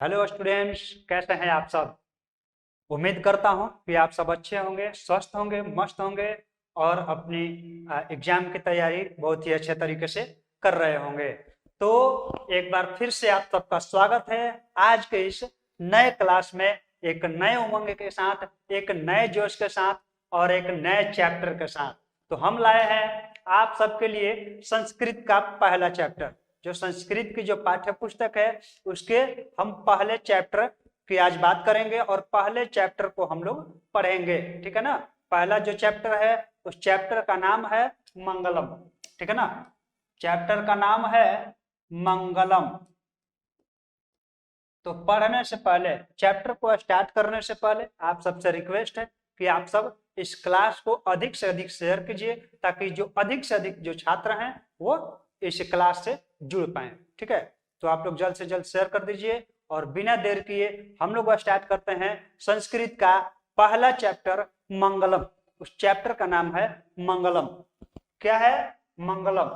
Hello students, कैसे हैं आप सब। उम्मीद करता हूं कि आप सब अच्छे होंगे, स्वस्थ होंगे, मस्त होंगे और अपनी एग्जाम की तैयारी बहुत ही अच्छे तरीके से कर रहे होंगे। तो एक बार फिर से आप सबका स्वागत है आज के इस नए क्लास में, एक नए उमंग के साथ, एक नए जोश के साथ और एक नए चैप्टर के साथ। तो हम लाए हैं आप सबके लिए संस्कृत का पहला चैप्टर। जो संस्कृत की जो पाठ्य पुस्तक है उसके हम पहले चैप्टर की आज बात करेंगे और पहले चैप्टर को हम लोग पढ़ेंगे, ठीक है ना। पहला जो चैप्टर है उस चैप्टर का नाम है मंगलम, ठीक है ना। चैप्टर का नाम है मंगलम। तो पढ़ने से पहले, चैप्टर को स्टार्ट करने से पहले आप सबसे रिक्वेस्ट है कि आप सब इस क्लास को अधिक से अधिक शेयर कीजिए ताकि जो अधिक से अधिक जो छात्र हैं वो इस क्लास से जुड़ पाए, ठीक है। तो आप लोग जल्द से जल्द शेयर कर दीजिए और बिना देर किए हम लोग स्टार्ट करते हैं संस्कृत का पहला चैप्टर मंगलम। उस चैप्टर का नाम है मंगलम। क्या है? मंगलम,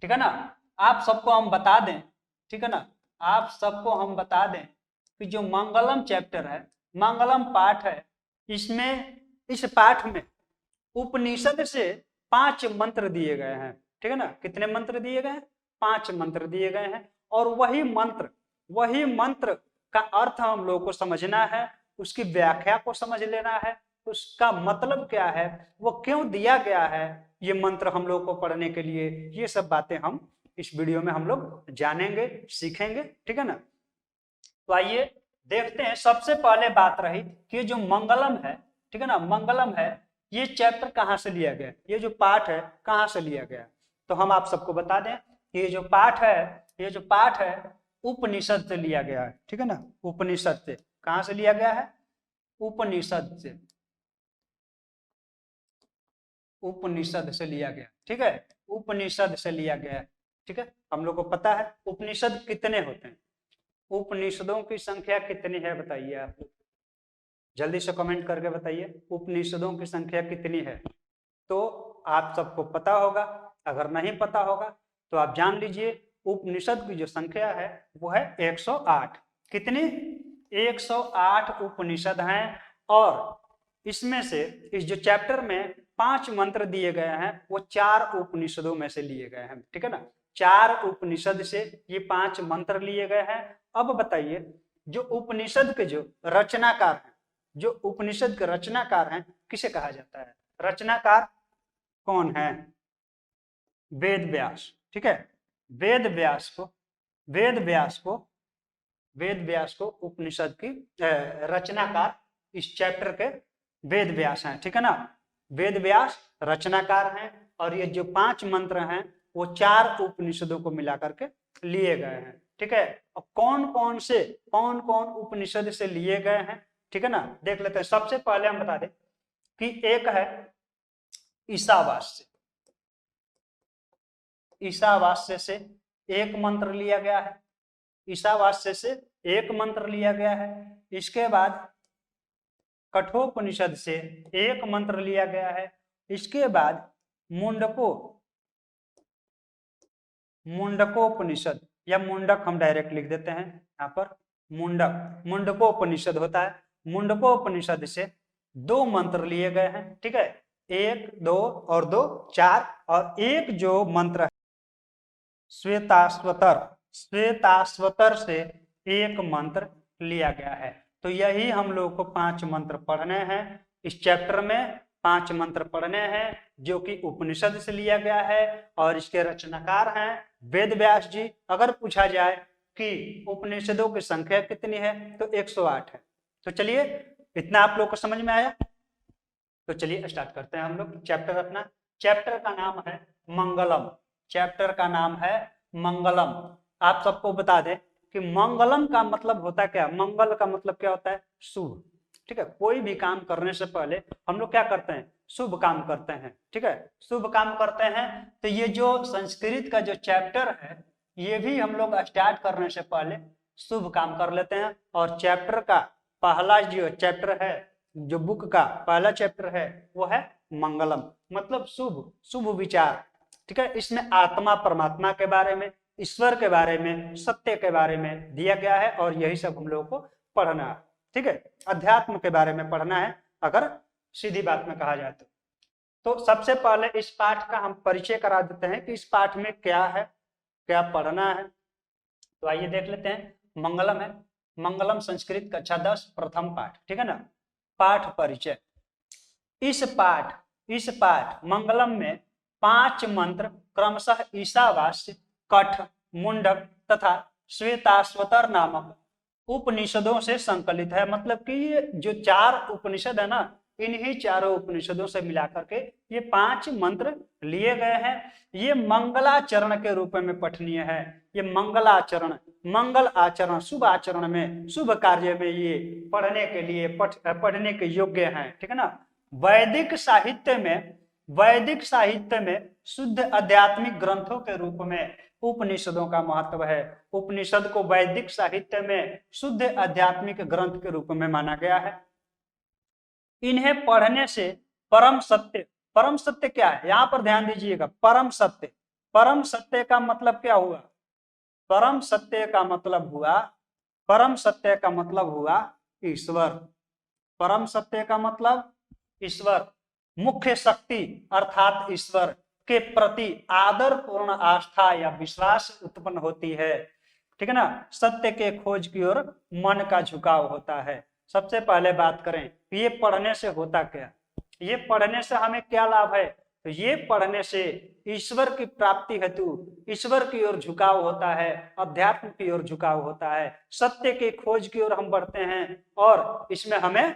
ठीक है ना। आप सबको हम बता दें, ठीक है ना, आप सबको हम बता दें कि जो मंगलम चैप्टर है, मंगलम पाठ है, इसमें इस पाठ में उपनिषद से 5 मंत्र दिए गए हैं, ठीक है ना। कितने मंत्र दिए गए हैं? 5 मंत्र दिए गए हैं। और वही मंत्र का अर्थ हम लोगों को समझना है, उसकी व्याख्या को समझ लेना है, उसका मतलब क्या है, वो क्यों दिया गया है, ये मंत्र हम लोग को पढ़ने के लिए। ये सब बातें हम इस वीडियो में हम लोग जानेंगे, सीखेंगे, ठीक है ना। तो आइए देखते हैं। सबसे पहले बात रही कि जो मंगलम है, ठीक है ना, मंगलम है, ये चैप्टर कहाँ से लिया गया, ये जो पाठ है कहाँ से लिया गया। तो हम आप सबको बता दें कि ये जो पाठ है उपनिषद से लिया गया है, ठीक है ना। उपनिषद से। कहाँ से लिया गया है? उपनिषद से। उपनिषद से लिया गया, ठीक है। उपनिषद से लिया गया है, ठीक है। हम लोग को पता है उपनिषद कितने होते हैं, उपनिषदों की संख्या कितनी है बताइए आप लोग, जल्दी से कमेंट करके बताइए उपनिषदों की संख्या कितनी है। तो आप सबको पता होगा, अगर नहीं पता होगा तो आप जान लीजिए उपनिषद की जो संख्या है वो है 108। कितनी? 108 उपनिषद हैं। और इसमें से इस जो चैप्टर में 5 मंत्र दिए गए हैं वो 4 उपनिषदों में से लिए गए हैं, ठीक है ना। 4 उपनिषद से ये 5 मंत्र लिए गए हैं। अब बताइए जो उपनिषद के जो रचनाकार हैं, जो उपनिषद के रचनाकार हैं, किसे कहा जाता है? रचनाकार कौन है? वेद व्यास, ठीक है। वेद व्यास को वेद व्यास को वेद व्यास को उपनिषद की रचनाकार इस चैप्टर के वेद व्यास हैं, ठीक है ना। वेद व्यास रचनाकार हैं और ये जो 5 मंत्र हैं वो 4 उपनिषदों को मिलाकर के लिए गए हैं, ठीक है। और कौन कौन उपनिषद से लिए गए हैं, ठीक है ना, देख लेते हैं। सबसे पहले हम बता दें कि एक है ईशावास्य। ईशावास्य से एक मंत्र लिया गया है, ईशावास्य से एक मंत्र लिया गया है। इसके बाद कठोपनिषद से एक मंत्र लिया गया है। इसके बाद मुंडकोपनिषद या मुंडक हम डायरेक्ट लिख देते हैं यहाँ पर, मुंडकोपनिषद होता है। मुंडकोपनिषद से 2 मंत्र लिए गए हैं, ठीक है। 1 2 और 2 4। और एक जो मंत्र है श्वेताश्वतर से एक मंत्र लिया गया है। तो यही हम लोग को 5 मंत्र पढ़ने हैं इस चैप्टर में। 5 मंत्र पढ़ने हैं जो कि उपनिषद से लिया गया है और इसके रचनाकार हैं वेद व्यास जी। अगर पूछा जाए कि उपनिषदों की संख्या कितनी है तो 108 है। तो चलिए, इतना आप लोग को समझ में आया। तो चलिए स्टार्ट करते हैं हम लोग चैप्टर अपना। चैप्टर का नाम है मंगलम। चैप्टर का नाम है मंगलम। आप सबको बता दें कि मंगलम का मतलब होता है क्या? मंगल का मतलब क्या होता है? शुभ, ठीक है। कोई भी काम करने से पहले हम लोग क्या करते हैं? शुभ काम करते हैं, ठीक है। शुभ काम करते हैं। तो ये जो संस्कृत का जो चैप्टर है ये भी हम लोग स्टार्ट करने से पहले शुभ काम कर लेते हैं। और चैप्टर का पहला जो चैप्टर है, जो बुक का पहला चैप्टर है वो है मंगलम, मतलब शुभ, शुभ विचार, ठीक है। इसमें आत्मा परमात्मा के बारे में, ईश्वर के बारे में, सत्य के बारे में दिया गया है और यही सब हम लोगों को पढ़ना है। ठीक है, अध्यात्म के बारे में पढ़ना है अगर सीधी बात में कहा जाए तो सबसे पहले इस पाठ का हम परिचय करा देते हैं कि इस पाठ में क्या है, क्या पढ़ना है। तो आइए देख लेते हैं। मंगलम है, मंगलम संस्कृत कक्षा 10 प्रथम पाठ, ठीक है ना। पाठ परिचय। इस पाठ मंगलम में 5 मंत्र क्रमशः ईशावास्य, कठ, मुंडक तथा श्वेताश्वतर नामक उपनिषदों से संकलित है। मतलब कि ये जो 4 उपनिषद है ना, इन्हीं चारों उपनिषदों से मिलाकर के ये 5 मंत्र लिए गए हैं। ये मंगलाचरण के रूप में पठनीय है। ये मंगलाचरण, मंगल आचरण, शुभ आचरण में, शुभ कार्य में ये पढ़ने के लिए पढ़ने के योग्य हैं। ठीक है ना। वैदिक साहित्य में शुद्ध आध्यात्मिक ग्रंथों के रूप में उपनिषदों का महत्व है। उपनिषद को वैदिक साहित्य में शुद्ध आध्यात्मिक ग्रंथ के रूप में माना गया है। इन्हें पढ़ने से परम सत्य क्या है, यहां पर ध्यान दीजिएगा। परम सत्य का मतलब क्या हुआ? परम सत्य का मतलब हुआ ईश्वर। परम सत्य का मतलब ईश्वर, मुख्य शक्ति अर्थात ईश्वर के प्रति आदर पूर्ण आस्था या विश्वास उत्पन्न होती है। ठीक है ना। सत्य के खोज की ओर मन का झुकाव होता है। सबसे पहले बात करें ये पढ़ने से होता क्या, ये पढ़ने से हमें क्या लाभ है। तो ये पढ़ने से ईश्वर की प्राप्ति हेतु ईश्वर की ओर झुकाव होता है, अध्यात्म की ओर झुकाव होता है, सत्य की खोज की ओर हम बढ़ते हैं और इसमें हमें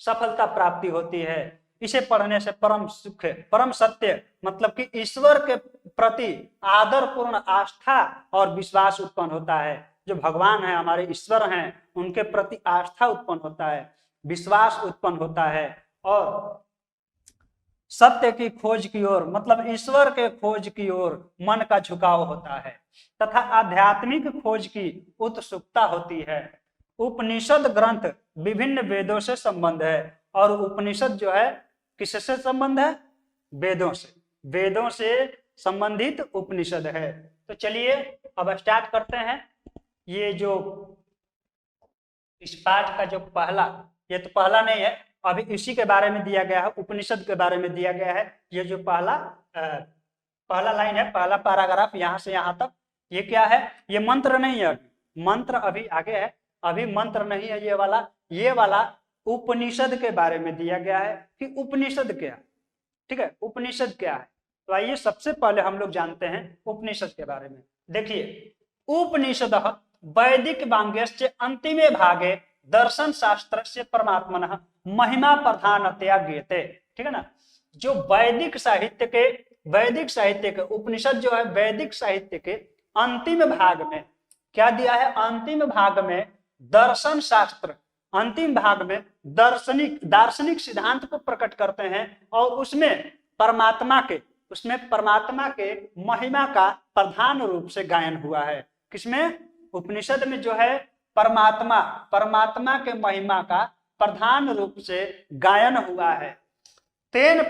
सफलता प्राप्ति होती है। इसे पढ़ने से परम सुख, परम सत्य मतलब कि ईश्वर के प्रति आदर पूर्ण आस्था और विश्वास उत्पन्न होता है। जो भगवान है, हमारे ईश्वर हैं, उनके प्रति आस्था उत्पन्न होता है, विश्वास उत्पन्न होता है और सत्य की खोज की ओर मतलब ईश्वर के खोज की ओर मन का झुकाव होता है तथा आध्यात्मिक खोज की उत्सुकता होती है। उपनिषद ग्रंथ विभिन्न वेदों से संबंध है और उपनिषद जो है किससे संबंध है? वेदों से। वेदों से संबंधित उपनिषद है। तो चलिए अब स्टार्ट करते हैं। ये जो इस पाठ का जो पहला, ये तो पहला नहीं है, अभी इसी के बारे में दिया गया है, उपनिषद के बारे में दिया गया है। ये जो पहला लाइन है, पहला पैराग्राफ यहाँ से यहाँ तक, ये क्या है? ये मंत्र नहीं है, मंत्र अभी आगे है, अभी मंत्र नहीं है ये वाला उपनिषद के बारे में दिया गया है कि उपनिषद क्या। ठीक है, उपनिषद क्या है। तो आइए सबसे पहले हम लोग जानते हैं उपनिषद के बारे में। देखिए, उपनिषदः वैदिक वाङ्मयस्य अंतिमे भागे दर्शन शास्त्र से परमात्मनः महिमा प्रधानतया ज्ञेयते। ठीक है ना। जो वैदिक साहित्य के उपनिषद जो है वैदिक साहित्य के अंतिम भाग में क्या दिया है? अंतिम भाग में दर्शन शास्त्र, अंतिम भाग में दार्शनिक सिद्धांत को प्रकट करते हैं और उसमें परमात्मा के महिमा का प्रधान रूप से गायन हुआ है। किसमें? उपनिषद में जो है परमात्मा के महिमा का प्रधान रूप से गायन हुआ है। तेन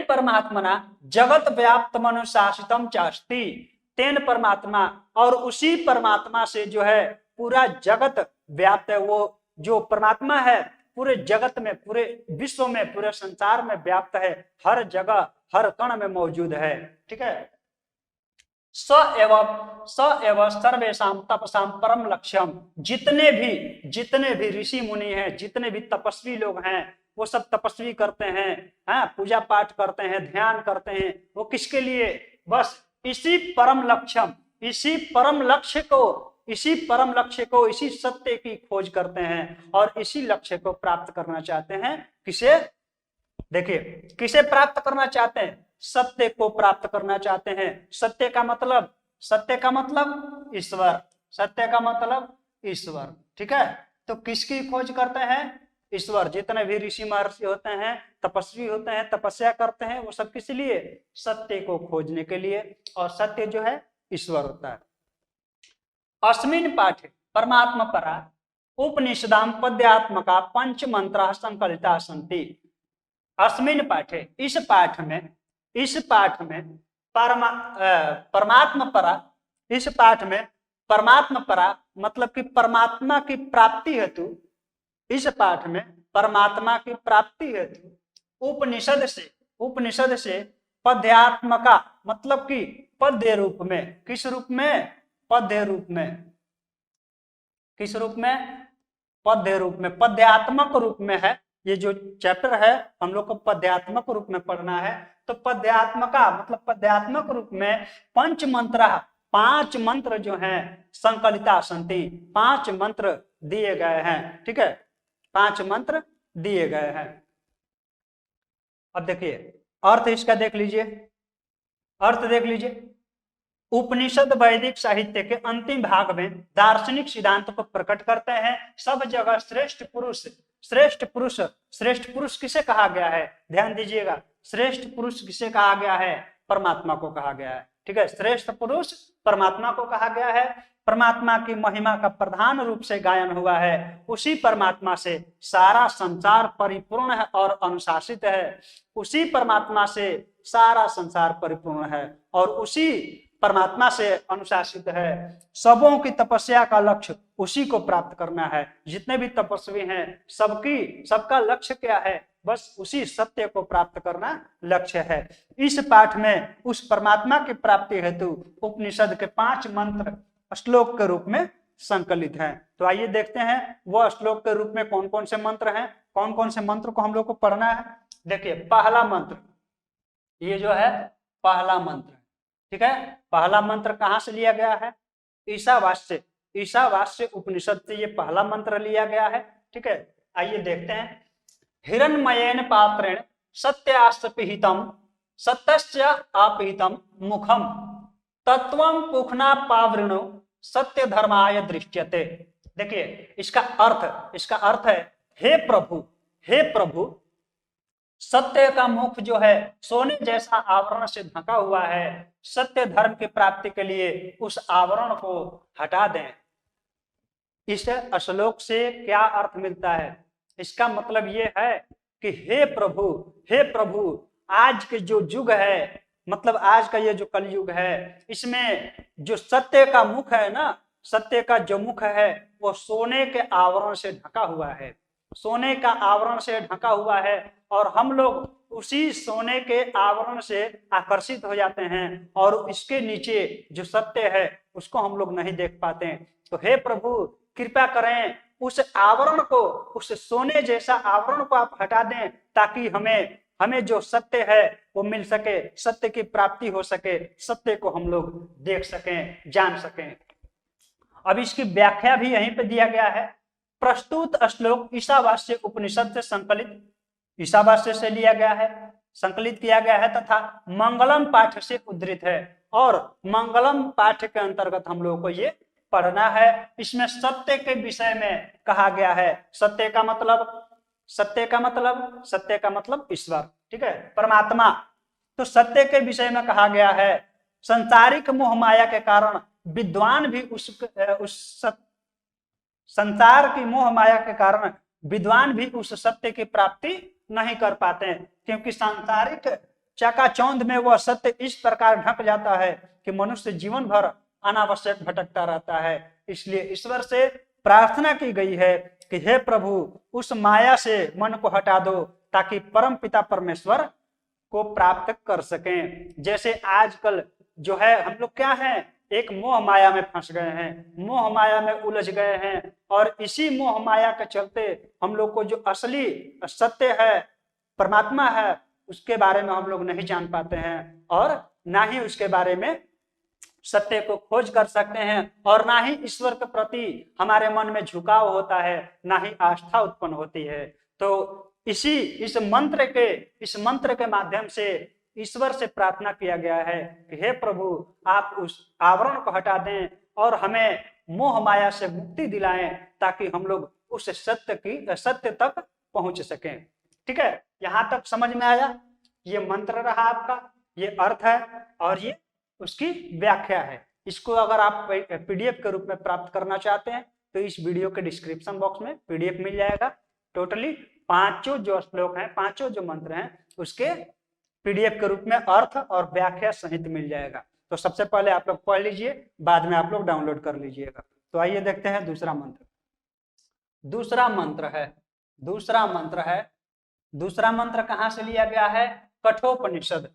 परमात्मना जगत व्याप्त मनुशासितम चास्ति। तेन परमात्मा, और उसी परमात्मा से जो है पूरा जगत व्याप्त है। वो जो परमात्मा है पूरे जगत में, पूरे विश्व में, पूरे संसार में व्याप्त है, हर जगह हर कण में मौजूद है। ठीक है। स एव सर्वेषां तपसाम परम लक्ष्यम। जितने भी ऋषि मुनि हैं, जितने भी तपस्वी लोग हैं, वो सब तपस्वी करते हैं, पूजा पाठ करते हैं, ध्यान करते हैं। वो किसके लिए? बस इसी परम लक्ष्य को, इसी सत्य की खोज करते हैं और इसी लक्ष्य को प्राप्त करना चाहते हैं। किसे? देखिए, किसे प्राप्त करना चाहते हैं? सत्य को प्राप्त करना चाहते हैं। सत्य का मतलब ईश्वर। सत्य का मतलब ईश्वर। ठीक है। तो किसकी खोज करते हैं? ईश्वर। जितने भी ऋषि महर्षि होते हैं, तपस्वी होते हैं, तपस्या करते हैं, वो सब किस लिए? सत्य को खोजने के लिए। और सत्य जो है ईश्वर होता है। अस्मिन् पाठे परमात्मा परा उपनिषदाम पद्यात्मका पंच मंत्र संकलिता सन्ति। अस्मिन् पाठे, इस पाठ में परमात्मा परा, इस पाठ में परमात्मा परा मतलब कि परमात्मा की प्राप्ति हेतु, इस पाठ में परमात्मा की प्राप्ति हेतु उपनिषद से पद्यात्मका मतलब कि पद्य रूप में, किस रूप में? पद्य रूप में, किस रूप में? पद्य रूप में, पद्यात्मक रूप में है। ये जो चैप्टर है हम लोग को पद्यात्मक रूप में पढ़ना है। तो पद्यात्मका मतलब पद्यात्मक रूप में पंच मंत्र, 5 मंत्र जो हैं संकलिता संति, 5 मंत्र दिए गए हैं। ठीक है, 5 मंत्र दिए गए हैं। अब देखिए अर्थ इसका देख लीजिए, अर्थ देख लीजिए। उपनिषद वैदिक साहित्य के अंतिम भाग में दार्शनिक सिद्धांत को प्रकट करते हैं। सब जगह श्रेष्ठ पुरुष, श्रेष्ठ पुरुष, श्रेष्ठ पुरुष किसे कहा गया है? ध्यान दीजिएगा, श्रेष्ठ पुरुष किसे कहा गया है? परमात्मा को कहा गया है। ठीक है, श्रेष्ठ पुरुष परमात्मा को कहा गया है। परमात्मा की महिमा का प्रधान रूप से गायन हुआ है। उसी परमात्मा से सारा संसार परिपूर्ण है और अनुशासित है। उसी परमात्मा से सारा संसार परिपूर्ण है और उसी परमात्मा से अनुशासित है। सबों की तपस्या का लक्ष्य उसी को प्राप्त करना है। जितने भी तपस्वी हैं सबका लक्ष्य क्या है? बस उसी सत्य को प्राप्त करना लक्ष्य है। इस पाठ में उस परमात्मा की प्राप्ति हेतु उपनिषद के 5 मंत्र श्लोक के रूप में संकलित हैं। तो आइए देखते हैं वह श्लोक के रूप में कौन कौन से मंत्र हैं, कौन कौन से मंत्र को हम लोग को पढ़ना है। देखिए पहला मंत्र, ये जो है पहला मंत्र, ठीक है, पहला मंत्र कहां से लिया गया है? ईशावास्य, ईशावास्य उपनिषद से ये पहला मंत्र लिया गया है। ठीक है, आइए देखते हैं। हिरण्मयेन पात्रेण सत्यास्तपिहितम सत्यस्य अपिहितम मुखम तत्वं पुखना पावृणो सत्य धर्माय दृश्यते। देखिए इसका अर्थ है हे प्रभु, हे प्रभु, सत्य का मुख जो है सोने जैसा आवरण से ढका हुआ है। सत्य धर्म की प्राप्ति के लिए उस आवरण को हटा दें। इस श्लोक से क्या अर्थ मिलता है? इसका मतलब ये है कि हे प्रभु, हे प्रभु, आज के जो युग है, मतलब आज का ये जो कलयुग है, इसमें जो सत्य का मुख है ना, सत्य का जो मुख है वो सोने के आवरण से ढका हुआ है, सोने का आवरण से ढका हुआ है और हम लोग उसी सोने के आवरण से आकर्षित हो जाते हैं और इसके नीचे जो सत्य है उसको हम लोग नहीं देख पाते। तो हे प्रभु कृपा करें, उस आवरण को, उस सोने जैसा आवरण को आप हटा दें ताकि हमें जो सत्य है वो मिल सके, सत्य की प्राप्ति हो सके, सत्य को हम लोग देख सकें, जान सकें। अब इसकी व्याख्या भी यहीं पे दिया गया है। प्रस्तुत श्लोक ईशावास्य उपनिषद से संकलित, ईशावास्य से लिया गया है, संकलित किया गया है तथा मंगलम पाठ से उद्धृत है और मंगलम पाठ के अंतर्गत हम लोगों को ये पढ़ना है। इसमें सत्य के विषय में कहा गया है। सत्य का मतलब, सत्य का मतलब, सत्य का मतलब ईश्वर, ठीक है, परमात्मा। तो सत्य के विषय में कहा गया है संसारिक मोह माया के कारण विद्वान भी संसार की मोह माया के कारण विद्वान भी उस सत्य की प्राप्ति नहीं कर पाते, क्योंकि सांसारिक चकाचौंध में वह सत्य इस प्रकार ढक जाता है कि मनुष्य जीवन भर अनावश्यक भटकता रहता है। इसलिए ईश्वर से प्रार्थना की गई है कि हे प्रभु उस माया से मन को हटा दो ताकि परम पिता परमेश्वर को प्राप्त कर सकें। जैसे आजकल जो है हम लोग क्या है, एक मोह माया में फंस गए हैं, मोह माया में उलझ गए हैं और इसी मोह माया के चलते हम लोग को जो असली सत्य है, परमात्मा है, उसके बारे में हम लोग नहीं जान पाते हैं और ना ही उसके बारे में सत्य को खोज कर सकते हैं और ना ही ईश्वर के प्रति हमारे मन में झुकाव होता है, ना ही आस्था उत्पन्न होती है। तो इस मंत्र के माध्यम से ईश्वर से प्रार्थना किया गया है कि हे प्रभु आप उस आवरण को हटा दें और हमें मोह माया से मुक्ति दिलाएं ताकि हम लोग उस सत्य तक पहुंच सकें। ठीक है, यहां तक समझ में आया? ये मंत्र रहा आपका, ये अर्थ है और ये उसकी व्याख्या है। इसको अगर आप पीडीएफ के रूप में प्राप्त करना चाहते हैं तो इस वीडियो के डिस्क्रिप्शन बॉक्स में पीडीएफ मिल जाएगा। टोटली 5 जो श्लोक हैं, 5 जो मंत्र हैं, उसके PDF के रूप में अर्थ और व्याख्या सहित मिल जाएगा। तो सबसे पहले आप लोग पढ़ लीजिए, बाद में आप लोग डाउनलोड कर लीजिएगा। तो आइए देखते हैं दूसरा मंत्र। दूसरा मंत्र कहाँ से लिया गया है? कठोपनिषद।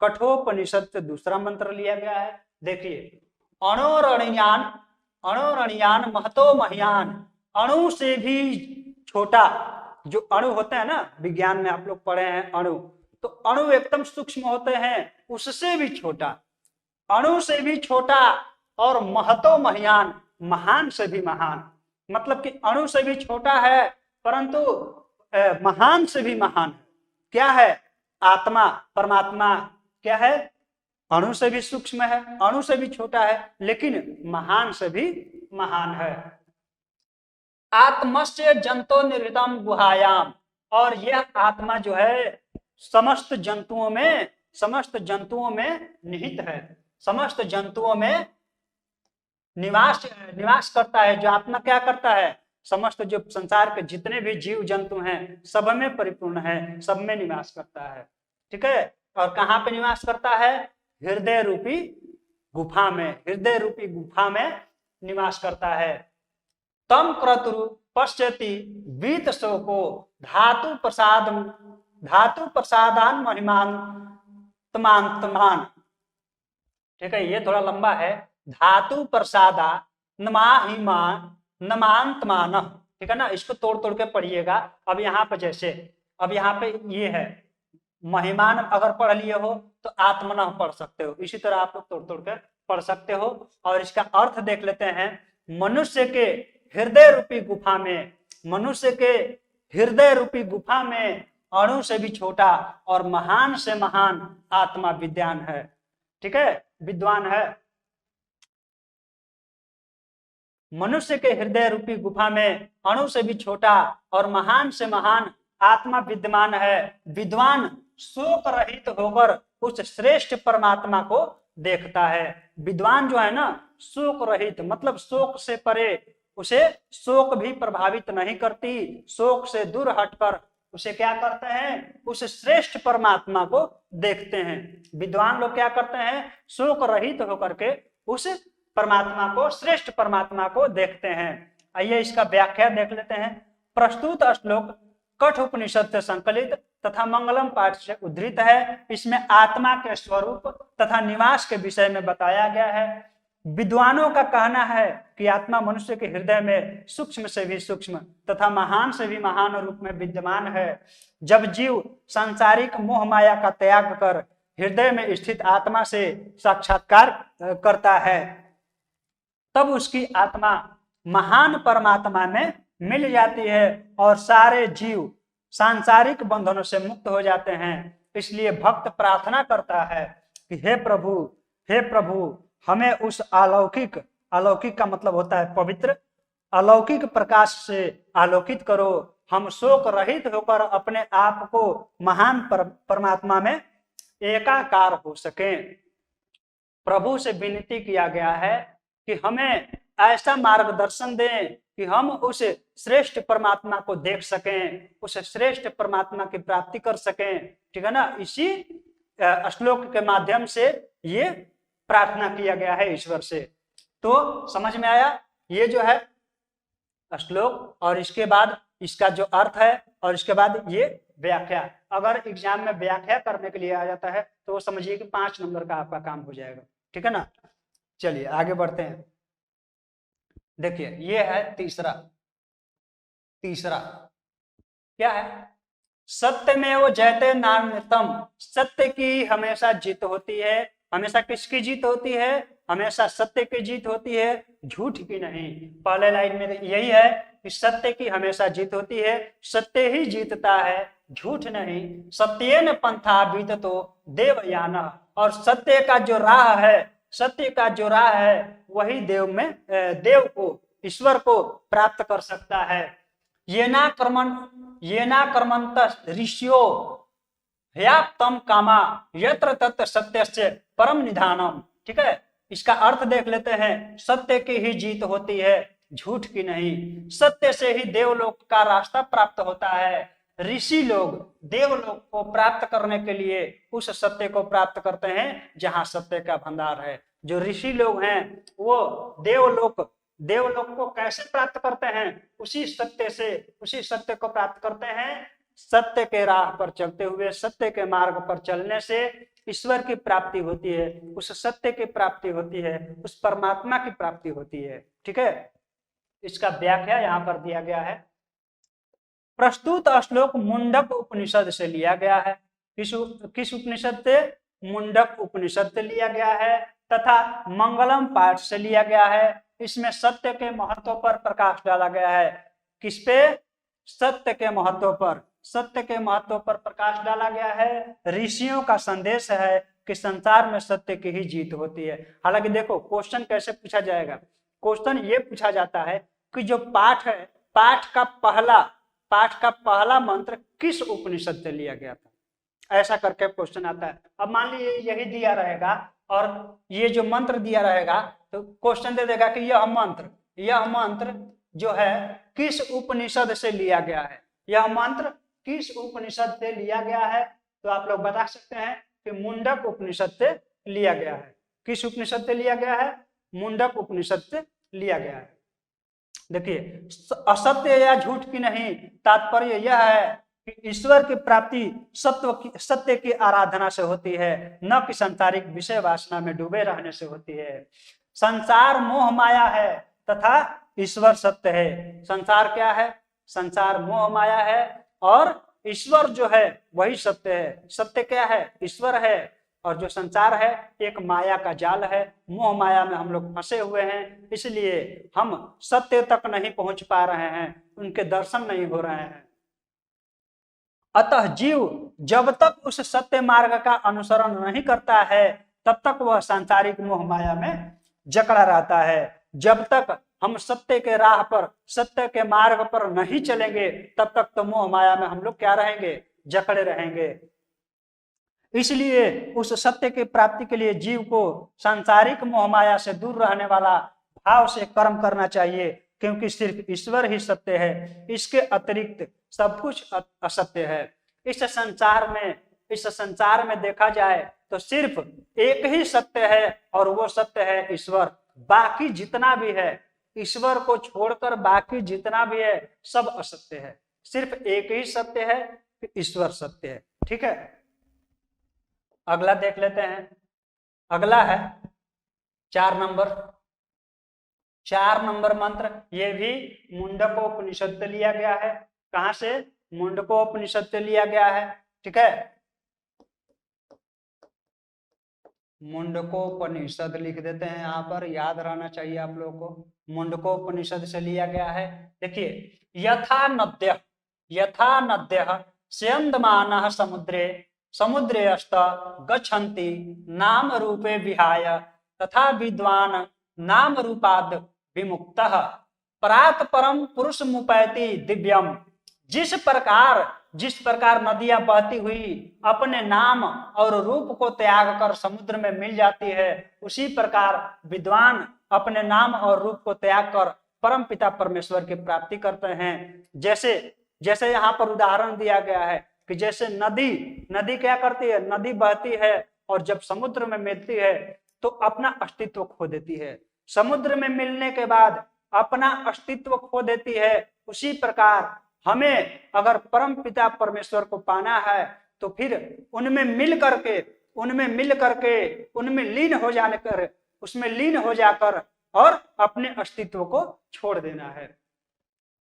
कठोपनिषद से दूसरा मंत्र लिया गया है। देखिए, अणोरणियान महतो महियान, अणु से भी छोटा। जो अणु होते हैं ना, विज्ञान में आप लोग पढ़े हैं अणु, तो अणु एकदम सूक्ष्म होते हैं, उससे भी छोटा, अणु से भी छोटा, और महतो महियान, महान से भी महान। मतलब कि अणु से भी छोटा है परंतु महान से भी महान। क्या है? आत्मा, परमात्मा। क्या है? अणु से भी सूक्ष्म है, अणु से भी छोटा है, लेकिन महान से भी महान है। आत्मस्य जंतो निर्हितम गुहायाम, और यह आत्मा जो है समस्त जंतुओं में निहित है, समस्त जंतुओं में निवास करता है। जो आत्मा क्या करता है? समस्त जो संसार के जितने भी जीव जंतु हैं सब में परिपूर्ण है, सब में निवास करता है। ठीक है? और कहाँ पे निवास करता है? हृदय रूपी गुफा में, हृदय रूपी गुफा में निवास करता है। तम क्रतुरु पश्यति वीत शोको धातु प्रसादान महिमान तमान। ठीक है, ये थोड़ा लंबा है। धातु प्रसादा नमांतमान। ठीक है ना, इसको तोड़ तोड़ के पढ़िएगा। अब यहाँ पे जैसे, अब यहाँ पे ये है महिमान, अगर पढ़ लिए हो तो आत्मन पढ़ सकते हो, इसी तरह आप लोग तोड़ तोड़ के पढ़ सकते हो। और इसका अर्थ देख लेते हैं। मनुष्य के हृदय रूपी गुफा में, मनुष्य के हृदय रूपी गुफा में अणु से भी छोटा और महान से महान आत्मा विद्वान है। ठीक है, विद्वान है। मनुष्य के हृदय रूपी गुफा में अणु से भी छोटा और महान से महान आत्मा विद्यमान है। विद्वान शोक रहित होकर उस श्रेष्ठ परमात्मा को देखता है। विद्वान जो है ना, शोक रहित मतलब शोक से परे, उसे शोक भी प्रभावित नहीं करती। शोक से दूर हटकर उसे क्या करते हैं? उस श्रेष्ठ परमात्मा को देखते हैं। विद्वान लोग क्या करते हैं? शोक रहित होकर के उस परमात्मा को, श्रेष्ठ परमात्मा को देखते हैं। आइए इसका व्याख्या देख लेते हैं। प्रस्तुत श्लोक कठोपनिषद से संकलित तथा मंगलम पाठ से उद्धृत है। इसमें आत्मा के स्वरूप तथा निवास के विषय में बताया गया है। विद्वानों का कहना है कि आत्मा मनुष्य के हृदय में सूक्ष्म से भी सूक्ष्म तथा महान से भी महान रूप में विद्यमान है। जब जीव सांसारिक मोह माया का त्याग कर हृदय में स्थित आत्मा से साक्षात्कार करता है, तब उसकी आत्मा महान परमात्मा में मिल जाती है और सारे जीव सांसारिक बंधनों से मुक्त हो जाते हैं। इसलिए भक्त प्रार्थना करता है कि हे प्रभु हमें उस अलौकिक का मतलब होता है पवित्र, अलौकिक प्रकाश से आलोकित करो। हम शोक रहित होकर अपने आप को महान परमात्मा में एकाकार हो सके। प्रभु से विनती किया गया है कि हमें ऐसा मार्गदर्शन दें कि हम उस श्रेष्ठ परमात्मा को देख सकें, उस श्रेष्ठ परमात्मा की प्राप्ति कर सकें। ठीक है ना, इसी श्लोक के माध्यम से ये प्रार्थना किया गया है ईश्वर से। तो समझ में आया ये जो है श्लोक, और इसके बाद इसका जो अर्थ है, और इसके बाद ये व्याख्या। अगर एग्जाम में व्याख्या करने के लिए आ जाता है तो समझिए कि 5 नंबर का आपका काम हो जाएगा। ठीक है ना, चलिए आगे बढ़ते हैं। देखिए ये है तीसरा क्या है? सत्यमेव जयते नान्यतम। सत्य की हमेशा जीत होती है। हमेशा किसकी जीत होती है? हमेशा सत्य की जीत होती है, झूठ की नहीं। पहले लाइन में यही है कि सत्य की हमेशा जीत होती है, सत्य ही जीतता है, झूठ नहीं। सत्येन पंथा बीततो देवयान। और सत्य का जो राह है वही देव को, ईश्वर को प्राप्त कर सकता है। ये ना कर्मंत ऋषियो ह्याप्तम कामा यत्र तत्र सत्यस्य परम निधानम। ठीक है, इसका अर्थ देख लेते हैं। सत्य की ही जीत होती है, झूठ की नहीं। सत्य से ही देवलोक का रास्ता प्राप्त होता है। ऋषि लोग देवलोक को प्राप्त करने के लिए उस सत्य को प्राप्त करते हैं जहां सत्य का भंडार है। जो ऋषि लोग हैं वो देवलोक को कैसे प्राप्त करते हैं? उसी सत्य को प्राप्त करते हैं। सत्य के राह पर चलते हुए, सत्य के मार्ग पर चलने से ईश्वर की प्राप्ति होती है, उस सत्य की प्राप्ति होती है, उस परमात्मा की प्राप्ति होती है। ठीक है, इसका व्याख्या यहाँ पर दिया गया है। प्रस्तुत श्लोक मुंडक उपनिषद से लिया गया है। किस उपनिषद से? मुंडक उपनिषद से लिया गया है तथा मंगलम पाठ से लिया गया है। इसमें सत्य के महत्व पर प्रकाश डाला गया है। किस पे? सत्य के महत्व पर। सत्य के महत्व पर प्रकाश डाला गया है। ऋषियों का संदेश है कि संसार में सत्य की ही जीत होती है। हालांकि देखो क्वेश्चन कैसे पूछा जाएगा। क्वेश्चन ये पूछा जाता है कि जो पाठ है, पाठ का पहला मंत्र किस उपनिषद से लिया गया था, ऐसा करके क्वेश्चन आता है। अब मान लीजिए यही दिया रहेगा और ये जो मंत्र दिया रहेगा तो क्वेश्चन दे देगा कि यह मंत्र जो है किस उपनिषद से लिया गया है, यह मंत्र किस उपनिषद से लिया गया है। तो आप लोग बता सकते हैं कि मुंडक उपनिषद से लिया गया है। किस उपनिषद से लिया गया है? मुंडक उपनिषद से लिया गया है। देखिए, असत्य या झूठ की नहीं, तात्पर्य यह है कि ईश्वर की प्राप्ति सत्य की आराधना से होती है, न कि सांसारिक विषय वासना में डूबे रहने से होती है। संसार मोह माया है तथा ईश्वर सत्य है। संसार क्या है? संसार मोह माया है और ईश्वर जो है वही सत्य है। सत्य क्या है? ईश्वर है। और जो संसार है एक माया का जाल है। मोह माया में हम लोग फंसे हुए हैं, इसलिए हम सत्य तक नहीं पहुंच पा रहे हैं, उनके दर्शन नहीं हो रहे हैं। अतः जीव जब तक उस सत्य मार्ग का अनुसरण नहीं करता है तब तक वह सांसारिक मोह माया में जकड़ा रहता है। जब तक हम सत्य के राह पर, सत्य के मार्ग पर नहीं चलेंगे तब तक तो मोह माया में हम लोग क्या रहेंगे? जकड़े रहेंगे। इसलिए उस सत्य की प्राप्ति के लिए जीव को सांसारिक मोह माया से दूर रहने वाला भाव से कर्म करना चाहिए, क्योंकि सिर्फ ईश्वर ही सत्य है, इसके अतिरिक्त सब कुछ असत्य है। इस संसार में देखा जाए तो सिर्फ एक ही सत्य है और वो सत्य है ईश्वर। बाकी जितना भी है, ईश्वर को छोड़कर बाकी जितना भी है सब असत्य है। सिर्फ एक ही सत्य है कि ईश्वर सत्य है। ठीक है, अगला देख लेते हैं। अगला है 4 नंबर मंत्र। ये भी मुंडकोपनिषद से लिया गया है। कहां से? मुंडकोपनिषद से लिया गया है। ठीक है, मुंडकोपनिषद लिख देते हैं यहाँ पर, याद रहना चाहिए आप लोगों को। मुंडकोपनिषद से लिया गया है। देखिए, यथा नद्यः स्यन्दमानः समुद्रे अस्त गच्छन्ति नाम रूपे विहाय तथा विद्वान नाम रूपाद विमुक्तः परात् परम पुरुष मुपैति दिव्यम। जिस प्रकार नदियां बहती हुई अपने नाम और रूप को त्याग कर समुद्र में मिल जाती है, उसी प्रकार विद्वान अपने नाम और रूप को त्याग कर परम पिता परमेश्वर की प्राप्ति करते हैं। जैसे यहाँ पर उदाहरण दिया गया है कि जैसे नदी क्या करती है? नदी बहती है और जब समुद्र में मिलती है तो अपना अस्तित्व खो देती है। समुद्र में मिलने के बाद अपना अस्तित्व खो देती है। उसी प्रकार हमें अगर परम पिता परमेश्वर को पाना है तो फिर उनमें लीन हो जाकर और अपने अस्तित्व को छोड़ देना है।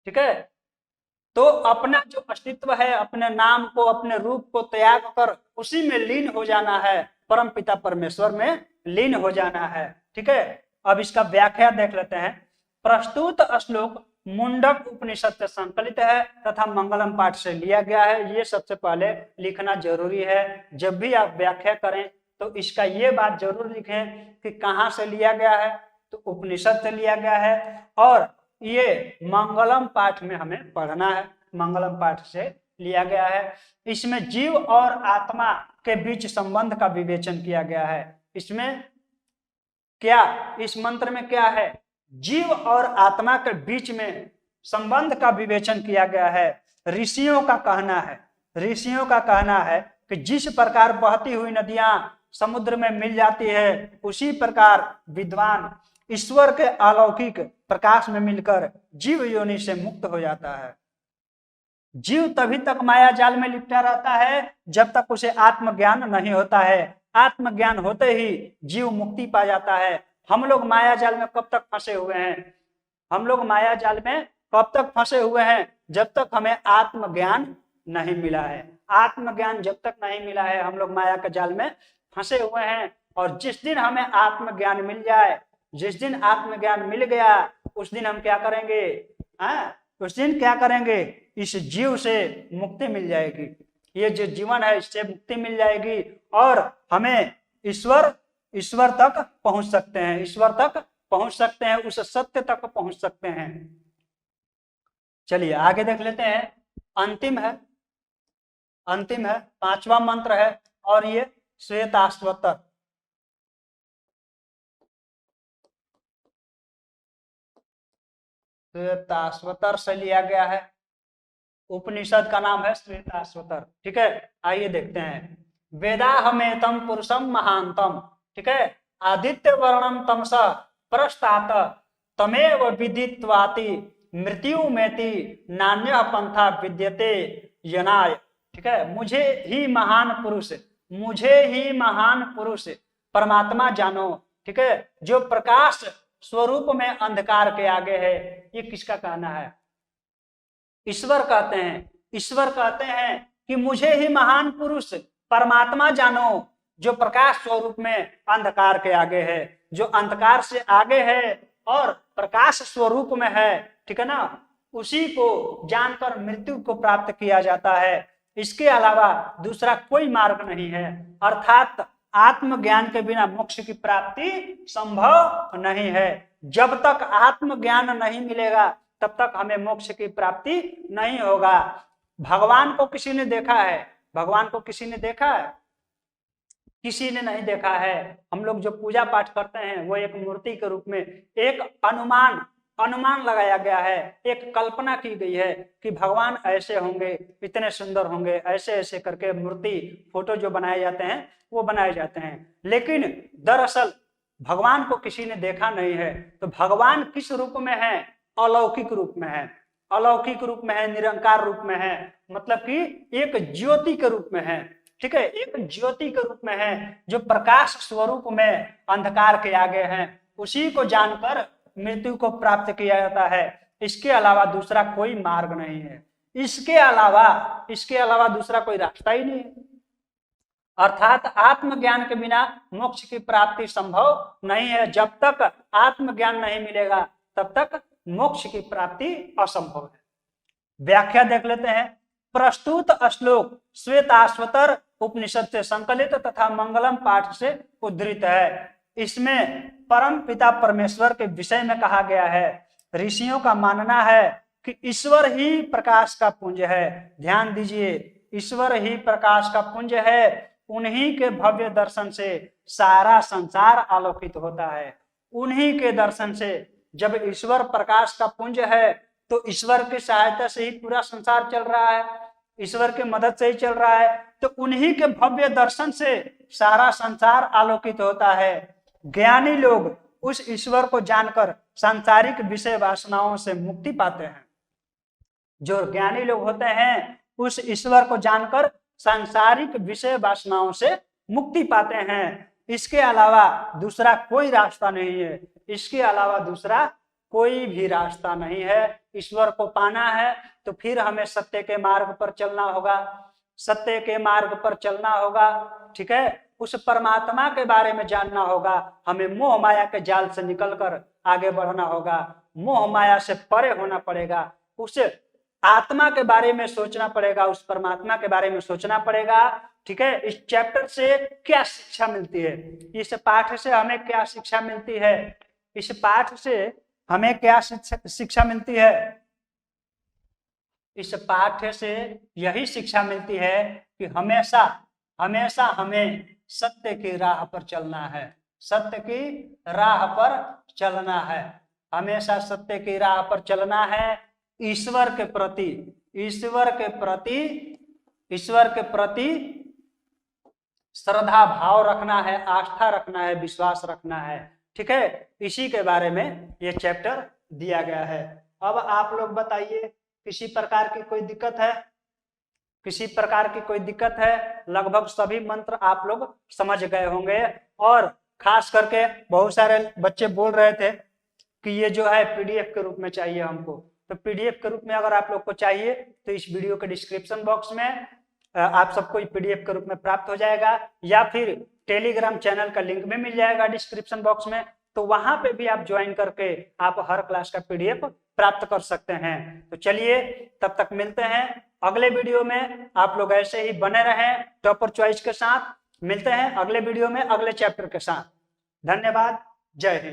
ठीक है, तो अपना जो अस्तित्व है, अपने नाम को, अपने रूप को त्याग कर उसी में लीन हो जाना है, परम पिता परमेश्वर में लीन हो जाना है। ठीक है, अब इसका व्याख्या देख लेते हैं। प्रस्तुत श्लोक मुंडक उपनिषद से संकलित है तथा मंगलम पाठ से लिया गया है। ये सबसे पहले लिखना जरूरी है। जब भी आप व्याख्या करें तो इसका ये बात जरूर लिखें कि कहाँ से लिया गया है, तो उपनिषद से लिया गया है और ये मंगलम पाठ में हमें पढ़ना है। मंगलम पाठ से लिया गया है। इसमें जीव और आत्मा के बीच संबंध का विवेचन किया गया है। इसमें क्या, इस मंत्र में क्या है? जीव और आत्मा के बीच में संबंध का विवेचन किया गया है। ऋषियों का कहना है, ऋषियों का कहना है कि जिस प्रकार बहती हुई नदियां समुद्र में मिल जाती है, उसी प्रकार विद्वान ईश्वर के अलौकिक प्रकाश में मिलकर जीव योनि से मुक्त हो जाता है। जीव तभी तक माया जाल में लिपटा रहता है जब तक उसे आत्मज्ञान नहीं होता है। आत्मज्ञान होते ही जीव मुक्ति पा जाता है। हम लोग माया जाल में कब तक फंसे हुए हैं? हम लोग माया जाल में कब तक फंसे हुए हैं? जब तक हमें आत्मज्ञान नहीं मिला है। आत्मज्ञान जब तक नहीं मिला है हम लोग माया के जाल में फंसे हुए हैं। और जिस दिन हमें आत्मज्ञान मिल जाए, जिस दिन आत्मज्ञान मिल गया, उस दिन हम क्या करेंगे? उस दिन क्या करेंगे? इस जीव से मुक्ति मिल जाएगी। ये जो जीवन है इससे मुक्ति मिल जाएगी और हमें ईश्वर तक पहुंच सकते हैं, ईश्वर तक पहुंच सकते हैं, उस सत्य तक पहुंच सकते हैं। चलिए आगे देख लेते हैं। अंतिम है, पांचवा मंत्र है और ये श्वेताश्वतर। श्वेताश्वतर से लिया गया है, उपनिषद का नाम है श्वेताश्वतर। ठीक है, आइए देखते हैं। वेदाहमेतम पुरुषम महांतम, ठीक है, आदित्य वर्णम तमसा प्रस्तात तमेव विदित्वाति मृत्यु मेति नान्य पंथा विद्यते यनाय। ठीक है, मुझे ही महान पुरुष परमात्मा जानो। ठीक है, जो प्रकाश स्वरूप में अंधकार के आगे है। ये किसका कहना है? ईश्वर कहते हैं कि मुझे ही महान पुरुष परमात्मा जानो, जो प्रकाश स्वरूप में अंधकार के आगे है, जो अंधकार से आगे है और प्रकाश स्वरूप में है। ठीक है ना, उसी को जानकर मृत्यु को प्राप्त किया जाता है। इसके अलावा दूसरा कोई मार्ग नहीं है। अर्थात आत्मज्ञान के बिना मोक्ष की प्राप्ति संभव नहीं है। जब तक आत्मज्ञान नहीं मिलेगा तब तक हमें मोक्ष की प्राप्ति नहीं होगा। भगवान को किसी ने देखा है? भगवान को किसी ने देखा है? किसी ने नहीं देखा है। हम लोग जो पूजा पाठ करते हैं वो एक मूर्ति के रूप में एक अनुमान लगाया गया है, एक कल्पना की गई है कि भगवान ऐसे होंगे, इतने सुंदर होंगे, ऐसे ऐसे करके मूर्ति फोटो जो बनाए जाते हैं वो बनाए जाते हैं। लेकिन दरअसल भगवान को किसी ने देखा नहीं है। तो भगवान किस रूप में है? अलौकिक रूप में है, अलौकिक रूप में है, निरंकार रूप में है, मतलब कि एक ज्योति के रूप में है। ठीक है, एक ज्योति के रूप में है जो प्रकाश स्वरूप में अंधकार के आगे है। उसी को जानकर मृत्यु को प्राप्त किया जाता है। इसके अलावा दूसरा कोई मार्ग नहीं है। इसके अलावा दूसरा कोई रास्ता ही नहीं है। अर्थात आत्मज्ञान के बिना मोक्ष की प्राप्ति संभव नहीं है। जब तक आत्मज्ञान नहीं मिलेगा तब तक मोक्ष की प्राप्ति असंभव है। व्याख्या देख लेते हैं। प्रस्तुत श्लोक श्वेताश्वतर उपनिषद से संकलित तथा मंगलम पाठ से उद्धृत है। इसमें परम पिता परमेश्वर के विषय में कहा गया है। ऋषियों का मानना है कि ईश्वर ही प्रकाश का पुंज है। ध्यान दीजिए, ईश्वर ही प्रकाश का पुंज है। उन्हीं के भव्य दर्शन से सारा संसार आलोकित होता है। उन्हीं के दर्शन से, जब ईश्वर प्रकाश का पुंज है तो ईश्वर की सहायता से ही पूरा संसार चल रहा है, ईश्वर की मदद से ही चल रहा है। तो उन्हीं के भव्य दर्शन से सारा संसार आलोकित होता है। ज्ञानी लोग उस ईश्वर को जानकर सांसारिक विषय वासनाओं से मुक्ति पाते हैं। जो ज्ञानी लोग होते हैं उस ईश्वर को जानकर सांसारिक विषय वासनाओं से मुक्ति पाते हैं। इसके अलावा दूसरा कोई रास्ता नहीं है। इसके अलावा दूसरा कोई भी रास्ता नहीं है। ईश्वर को पाना है तो फिर हमें सत्य के मार्ग पर चलना होगा, सत्य के मार्ग पर चलना होगा। ठीक है, उस परमात्मा के बारे में जानना होगा। हमें मोह माया के जाल से निकलकर आगे बढ़ना होगा, मोह माया से परे होना पड़ेगा, उस आत्मा के बारे में सोचना पड़ेगा, उस परमात्मा के बारे में सोचना पड़ेगा। ठीक है, इस चैप्टर से क्या शिक्षा मिलती है? इस पाठ से हमें क्या शिक्षा मिलती है? इस पाठ से हमें क्या शिक्षा मिलती है? इस पाठ से यही शिक्षा मिलती है कि हमेशा हमें सत्य की राह पर चलना है, सत्य की राह पर चलना है, हमेशा सत्य की राह पर चलना है। ईश्वर के प्रति ईश्वर के प्रति श्रद्धा भाव रखना है, आस्था रखना है, विश्वास रखना है। ठीक है, इसी के बारे में ये चैप्टर दिया गया है। अब आप लोग बताइए, किसी प्रकार की कोई दिक्कत है? किसी प्रकार की कोई दिक्कत है? लगभग सभी मंत्र आप लोग समझ गए होंगे। और खास करके बहुत सारे बच्चे बोल रहे थे कि ये जो है पीडीएफ के रूप में चाहिए हमको। तो पीडीएफ के रूप में अगर आप लोग को चाहिए तो इस वीडियो के डिस्क्रिप्शन बॉक्स में आप सबको पीडीएफ के रूप में प्राप्त हो जाएगा, या फिर टेलीग्राम चैनल का लिंक में मिल जाएगा डिस्क्रिप्शन बॉक्स में। तो वहां पे भी आप ज्वाइन करके आप हर क्लास का पीडीएफ प्राप्त कर सकते हैं। तो चलिए, तब तक मिलते हैं अगले वीडियो में। आप लोग ऐसे ही बने रहें टॉपर चॉइस के साथ। मिलते हैं अगले वीडियो में अगले चैप्टर के साथ। धन्यवाद। जय हिंद।